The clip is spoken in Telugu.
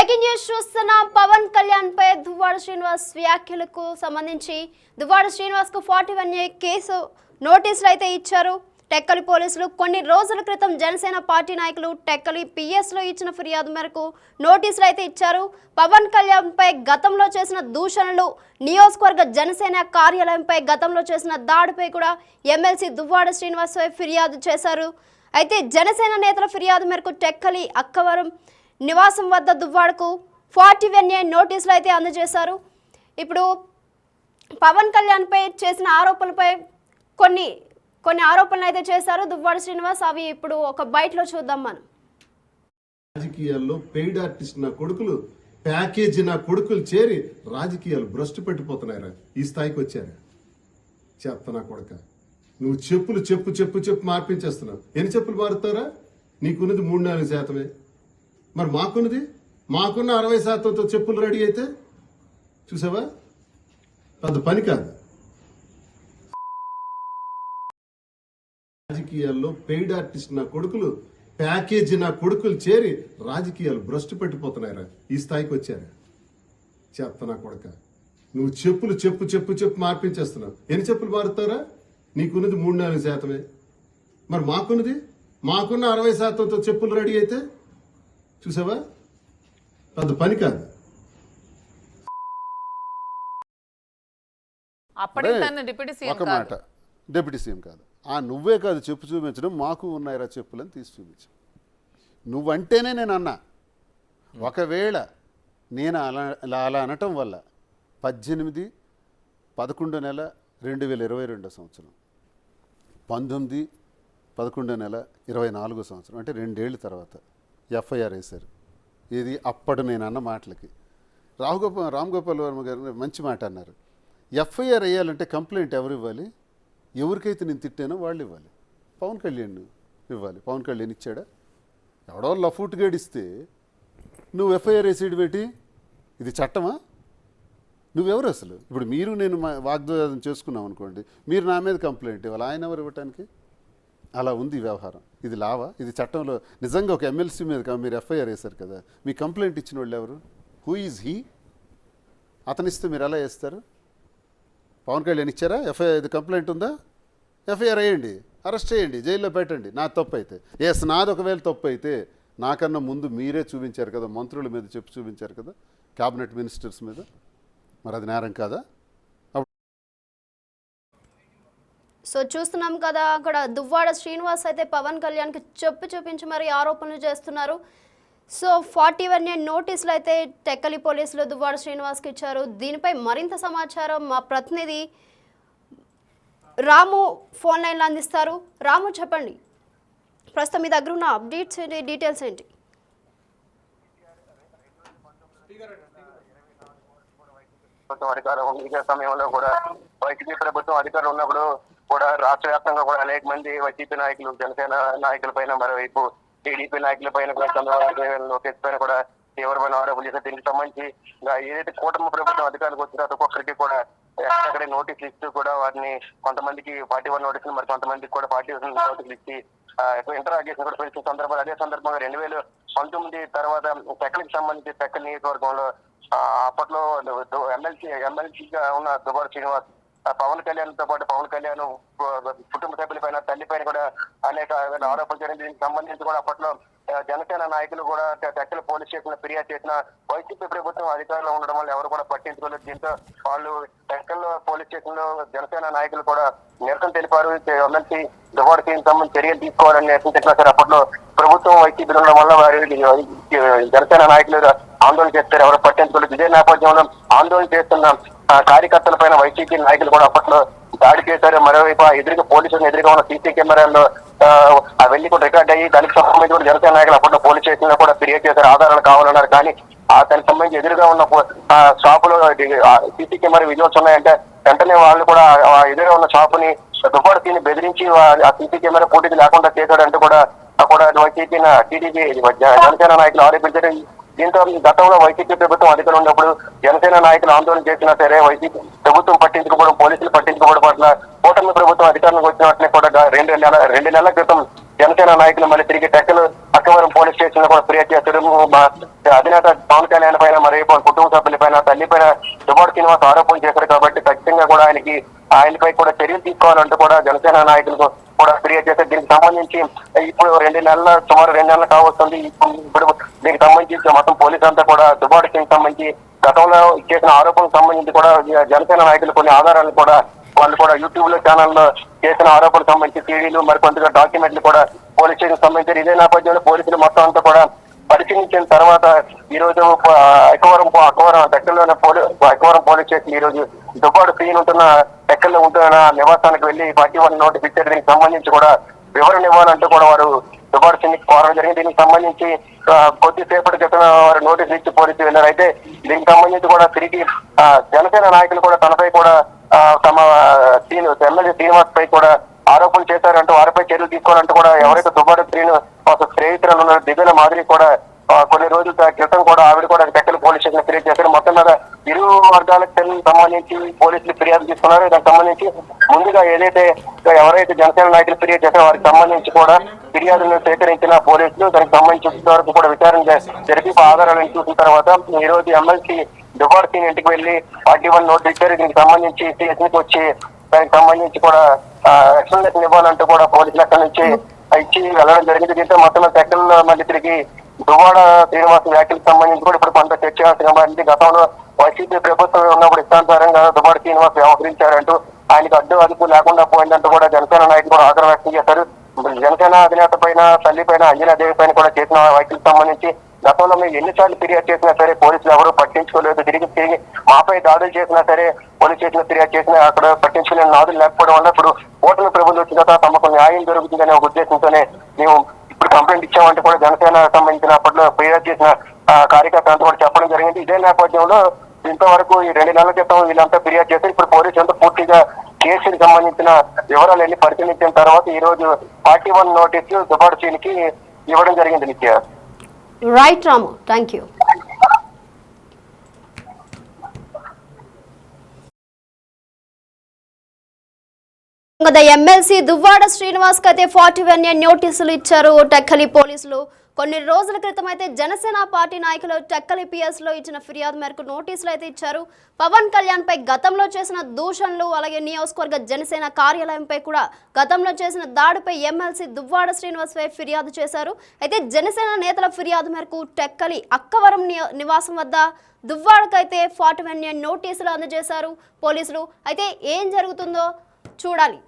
బ్రేకింగ్ న్యూస్ చూస్తున్నాం. పవన్ కళ్యాణ్ పై దువ్వాడ శ్రీనివాస్ వ్యాఖ్యలకు సంబంధించి దువ్వాడ శ్రీనివాస్ కు 41A కేసు నోటీసులు అయితే ఇచ్చారు టెక్కలి పోలీసులు. కొన్ని రోజుల క్రితం జనసేన పార్టీ నాయకులు టెక్కలి PS లో ఇచ్చిన ఫిర్యాదు మేరకు నోటీసులు అయితే ఇచ్చారు. పవన్ కళ్యాణ్ పై గతంలో చేసిన దూషణలు, నియోజకవర్గ జనసేన కార్యాలయంపై గతంలో చేసిన దాడిపై కూడా ఎమ్మెల్సీ దువ్వాడ శ్రీనివాస్ ఫిర్యాదు చేశారు. అయితే జనసేన నేతల ఫిర్యాదు మేరకు టెక్కలి అక్కవరం నివాసం వద్ద దువ్వాడకు 41A నోటీసులు అయితే అందజేశారు. ఇప్పుడు పవన్ కళ్యాణ్ పై చేసిన ఆరోపణలపై కొన్ని ఆరోపణలు అయితే చేశారు దువ్వాడ శ్రీనివాస్. అవి ఇప్పుడు ఒక బైట్లో చూద్దాం మనం. రాజకీయాల్లో పెయిడ్ ఆర్టిస్ట్ నా కొడుకులు, ప్యాకేజీ నా కొడుకులు చేరి రాజకీయాలు భ్రష్టు పెట్టిపోతున్నారా? ఈ స్థాయికి వచ్చారా? చెప్తా నా కొడుక, నువ్వు చెప్పులు చెప్పు మార్పించేస్తున్నావు. ఎన్ని చెప్పులు మారుతారా? నీకున్నది 3-4%. మరి మాకున్న 60%తో చెప్పులు రెడీ అయితే చూసావా? పెద్ద పని కాదు. రాజకీయాల్లో పెయిడ్ ఆర్టిస్ట్ నా కొడుకులు, ప్యాకేజీ నా కొడుకులు చేరి రాజకీయాలు భ్రష్టు పెట్టిపోతున్నారా? ఈ స్థాయికి వచ్చారా? చెప్తా నా కొడుక, నువ్వు చెప్పులు చెప్పు మార్పించేస్తున్నావు. ఎన్ని చెప్పులు మారుతారా? నీకున్నది 3-4%. మరి మాకున్న 60%తో చెప్పులు రెడీ అయితే చూసావా? పెద్ద పని కాదు. ఒక మాట, డిప్యూటీ సీఎం కాదు, నువ్వే కాదు చెప్పు చూపించడం, మాకు ఉన్నాయిరా చెప్పులని తీసి చూపించు. నువ్వంటేనే నేను అన్నా. ఒకవేళ నేను అలా అనటం వల్ల 18/11/2022 సంవత్సరం, 19/11/24 సంవత్సరం, అంటే 2 ఏళ్ళ తర్వాత FIR వేశారు. ఇది అప్పుడు నేను అన్న మాటలకి రామ్ గోపాల్ వర్మ గారు మంచి మాట అన్నారు. FIR వేయాలంటే కంప్లైంట్ ఎవరు ఇవ్వాలి? ఎవరికైతే నేను తిట్టానో వాళ్ళు ఇవ్వాలి. పవన్ కళ్యాణ్ ఇవ్వాలి. పవన్ కళ్యాణ్ ఇచ్చాడా? ఎవడో లఫూట్ గడిస్తే నువ్వు FIR వేసేది పెట్టి ఇది చట్టమా? నువ్వెవరు అసలు? ఇప్పుడు మీరు నేను వాగ్దానం చేసుకున్నాం అనుకోండి, మీరు నా మీద కంప్లైంట్ ఇవ్వాలి. ఆయన ఎవరు ఇవ్వటానికి? అలా ఉంది వ్యవహారం. ఇది లావా? ఇది చట్టంలో నిజంగా ఒక ఎమ్మెల్సీ మీద మీరు FIR వేశారు కదా, మీ కంప్లైంట్ ఇచ్చిన వాళ్ళు ఎవరు? Who is he? అతనిస్తే మీరు ఎలా వేస్తారు? పవన్ కళ్యాణ్ ఇచ్చారా? ఇది కంప్లైంట్ ఉందా? FIR వేయండి, అరెస్ట్ చేయండి, జైల్లో పెట్టండి. నా తప్పు అయితే నాది ఒకవేళ తప్పు అయితే నాకన్నా ముందు మీరే చూపించారు కదా, మంత్రుల మీద చెప్పి చూపించారు కదా, క్యాబినెట్ మినిస్టర్స్ మీద. మరి అది నేరం కాదా? సో చూస్తున్నాం కదా, అక్కడ దువ్వాడ శ్రీనివాస్ అయితే పవన్ కళ్యాణ్కి చూపించి మరి ఆరోపణలు చేస్తున్నారు. సో 41A నోటీసులు అయితే టెక్కలి పోలీసులు దువ్వాడ శ్రీనివాస్కి ఇచ్చారు. దీనిపై మరింత సమాచారం మా ప్రతినిధి రాము ఫోన్ లైన్లో అందిస్తారు. రాము, చెప్పండి, ప్రస్తుతం మీ దగ్గర ఉన్న అప్డేట్స్ ఏంటి, డీటెయిల్స్ ఏంటి? అధికారం సమయంలో కూడా వైసీపీ ప్రభుత్వం అధికారం ఉన్నప్పుడు కూడా రాష్ట్ర వ్యాప్తంగా కూడా అనేక మంది వైసీపీ నాయకులు, జనసేన నాయకుల పైన, మరోవైపు టీడీపీ నాయకుల పైన కూడా, చంద్రబాబు లోకేష్ పైన కూడా తీవ్రమైన ఆరోపణలు చేశారు. దీనికి సంబంధించి ఏదైతే కూటమి ప్రభుత్వం అధికారులకు వచ్చిన ఒక్కొక్కరికి కూడా అక్కడే నోటీసులు ఇస్తూ కూడా వారిని కొంతమందికి 41 నోటీసులు, మరి కొంతమందికి కూడా 41 నోటీసులు ఇచ్చి ఇంటరాగేషన్ కూడా పిలిచిన సందర్భాలు. అదే సందర్భంగా 2019 తర్వాత టెక్కలికి సంబంధించి టెక్కలి నియోజకవర్గంలో అప్పట్లో ఎమ్మెల్సీగా ఉన్న దువ్వాడ శ్రీనివాస్ పవన్ కళ్యాణ్ తో పాటు పవన్ కళ్యాణ్ కుటుంబ సభ్యుల పైన, తల్లి పైన కూడా అనేక ఆరోపణలు చేయడం. దీనికి సంబంధించి కూడా అప్పట్లో జనసేన నాయకులు కూడా టెక్కల పోలీస్ స్టేషన్ ఫిర్యాదు చేసిన వైసీపీ ప్రభుత్వం అధికారంలో ఉండడం వల్ల ఎవరు కూడా పట్టించుకోలేదు. దీంతో వాళ్ళు టెక్కల్ పోలీస్ స్టేషన్ లో జనసేన నాయకులు కూడా నిరసన తెలిపారు. ఎమ్మెల్సీ దువ్వాడకి సంబంధించి చర్యలు తీసుకోవాలని నిరసన తెలిపినా సరే అప్పట్లో ప్రభుత్వం వైసీపీ ఉండడం వల్ల వారి జనసేన నాయకులు ఆందోళన చేస్తారు, ఎవరు పట్టించుకోలేదు. ఇదే నేపథ్యంలో ఆందోళన చేస్తున్న కార్యకర్తల పైన వైసీపీ నాయకులు కూడా అప్పట్లో దాడి చేశారు. మరోవైపు ఎదురుగా పోలీసులను ఎదురుగా ఉన్న సీసీ కెమెరాల్లో అవన్నీ కూడా రికార్డ్ అయ్యి దానికి సంబంధించి కూడా జనసేన నాయకులు అప్పట్లో పోలీస్ స్టేషన్ లో కూడా ఫిర్యాదు చేశారు, ఆధారాలు కావాలన్నారు. కానీ దానికి సంబంధించి ఎదురుగా ఉన్న షాపులో సీసీ కెమెరా విజువల్స్ ఉన్నాయంటే వెంటనే వాళ్ళు కూడా ఎదురుగా ఉన్న షాపుని దువ్వాడని బెదిరించి ఆ సీసీ కెమెరా పూర్తిగా లేకుండా చేశాడంటూ కూడా వైసీపీ టీడీపీ జనసేన నాయకులు ఆరోపించారు. దీంతో గతంలో వైసీపీ ప్రభుత్వం అధికారం ఉన్నప్పుడు జనసేన నాయకులు ఆందోళన చేసినా సరే వైసీపీ ప్రభుత్వం పట్టించుకోవడం, పోలీసులు పట్టించుకోవడం పట్ల కూటమి ప్రభుత్వం అధికారంలోకి వచ్చిన వెంటనే కూడా 2 నెలల క్రితం జనసేన నాయకులు మళ్ళీ తిరిగి టెక్కలు అక్కవరం పోలీస్ స్టేషన్ లో కూడా ఫిర్యాదు చేశారు. అధినేత పవన్ కళ్యాణ్ పైన మరియు కుటుంబ సభ్యుల పైన తల్లి పైన దువ్వాడ శ్రీనివాస్ ఆరోపణ చేశారు కాబట్టి ఖచ్చితంగా కూడా ఆయనపై కూడా చర్యలు తీసుకోవాలంటూ కూడా జనసేన నాయకులకు కూడా ఫిర్యాదు చేశారు. దీనికి సంబంధించి ఇప్పుడు సుమారు 2 నెలలు కావస్తుంది. ఇప్పుడు దీనికి సంబంధించి మొత్తం పోలీసు అంతా కూడా దువ్వాడ శ్రీనివాస్ సంబంధించి గతంలో చేసిన ఆరోపణకు సంబంధించి కూడా జనసేన నాయకులు కొన్ని ఆధారాలు కూడా వాళ్ళు కూడా యూట్యూబ్ లో ఛానల్లో చేసిన ఆరోపణకు సంబంధించి సీడీలు మరికొంతగా డాక్యుమెంట్లు కూడా పోలీస్ స్టేషన్ సంబంధించి ఇదే నేపథ్యంలో పోలీసులు మొత్తం అంతా కూడా పరిశీలించిన తర్వాత ఈ రోజు అక్కవరం టెక్కల్లోని అక్కవరం పోలీస్ స్టేషన్ ఈ రోజు దువ్వాడ సీన్ ఉంటున్న టెక్కల్లో ఉంటున్న నివాసానికి వెళ్లి 41 నోటీస్ ఇచ్చారు. దీనికి సంబంధించి కూడా వివరణ ఇవ్వాలంటూ కూడా వారు దువ్వాడ సీన్ కోరడం జరిగింది. దీనికి సంబంధించి కొద్దిసేపటి క్రితం వారు నోటీసులు ఇచ్చి పోలీసులు వెళ్ళారు. అయితే దీనికి సంబంధించి కూడా తిరిగి జనసేన నాయకులు కూడా తనపై కూడా తమ ఎమ్మెల్యే శ్రీనివాస్ పై కూడా ఆరోపణలు చేశారంటూ వారిపై చర్యలు తీసుకోవాలంటూ కూడా ఎవరైతే దువ్వాడ శ్రీనివాస్ స్నేహితులు ఉన్నారో దివ్యల మాదిరి కూడా కొన్ని రోజుల క్రితం కూడా ఆవిడ కూడా టెక్కల్ పోలీస్ స్టేషన్ ఫిర్యాదు చేశారు. మొత్తం మీద ఇరు వర్గాలకు సంబంధించి పోలీసులు ఫిర్యాదు తీసుకున్నారు. దానికి సంబంధించి ముందుగా ఎవరైతే జనసేన నాయకులు ఫిర్యాదు చేశారో వారికి సంబంధించి కూడా ఫిర్యాదులను సేకరించిన పోలీసులు దానికి సంబంధించి వరకు కూడా విచారణ జరిపి ఆధారాలను చూసిన తర్వాత ఈ రోజు ఎమ్మెల్సీ దువ్వాడ సీన్ ఇంటికి వెళ్లి 41 నోటీస్ ఇచ్చారు. దీనికి సంబంధించి స్టేషన్కి వచ్చి దానికి సంబంధించి కూడా ఎక్స్ప్లెనేషన్ ఇవ్వాలంటూ కూడా పోలీసులు అక్కడి నుంచి ఇచ్చి వెళ్ళడం జరిగింది. దీంతో మొత్తం టెక్కల్ మళ్ళీ తిరిగి దువ్వాడ శ్రీనివాస్ వ్యాఖ్యలకు సంబంధించి కూడా ఇప్పుడు కొంత చర్చ మారింది. గతంలో వైసీపీ ప్రభుత్వం ఉన్నప్పుడు ఇష్టానుసారంగా దువ్వాడ శ్రీనివాస్ వ్యవహరించారంటూ ఆయనకు అదుపు లేకుండా పోయిందంటూ కూడా జనసేన నాయకులు కూడా ఆగ్రహం వ్యక్తం చేశారు. జనసేన అధినేత పైన తల్లి పైన అంజనాదేవి పైన కూడా చేసిన వ్యాఖ్యలకు సంబంధించి గతంలో మేము ఎన్నిసార్లు ఫిర్యాదు చేసినా సరే పోలీసులు ఎవరూ పట్టించుకోలేదు. తిరిగి మాపై దాడులు చేసినా సరే పోలీస్ స్టేషన్ ఫిర్యాదు చేసినా అక్కడ పట్టించుకునే నాదులు లేకపోవడం వల్ల ఇప్పుడు ఓటమి ప్రభుత్వం వచ్చిన తర్వాత తమకు న్యాయం జరుగుతుందనే ఒక ఉద్దేశంతోనే మేము ఇప్పుడు కంప్లైంట్ ఇచ్చామంటే కూడా జనసేన సంబంధించిన అప్పట్లో ఫిర్యాదు చేసిన కార్యకర్త అంతా కూడా చెప్పడం జరిగింది. ఇదే నేపథ్యంలో ఇంతవరకు ఈ 2 నెలల క్రితం వీళ్ళంతా ఫిర్యాదు చేశారు. ఇప్పుడు పోలీసు అంతా పూర్తిగా కేసుకి సంబంధించిన వివరాలన్నీ పరిశీలించిన తర్వాత ఈ రోజు 41 నోటీసులు దువ్వాడ సీన్కి ఇవ్వడం జరిగింది. నిత్య right Ramu, thank you. MLC Duvvada Srinivas కి అయితే 41 నోటీసులు ఇచ్చారు టెక్కలి పోలీసులు. కొన్ని రోజుల క్రితం అయితే జనసేన పార్టీ నాయకులు టెక్కలి పిఎస్ లో ఇచ్చిన ఫిర్యాదు మేరకు నోటీసులు అయితే ఇచ్చారు. పవన్ కళ్యాణ్ పై గతంలో చేసిన దూషణలు అలాగే నియోజకవర్గ జనసేన కార్యాలయంపై కూడా గతంలో చేసిన దాడిపై ఎమ్మెల్సీ దువ్వాడ శ్రీనివాస్ పై ఫిర్యాదు చేశారు. అయితే జనసేన నేతల ఫిర్యాదు మేరకు టెక్కలి అక్కవరం నివాసం వద్ద దువ్వాడకైతే 41 నోటీసులు అందజేశారు పోలీసులు. అయితే ఏం జరుగుతుందో చూడాలి.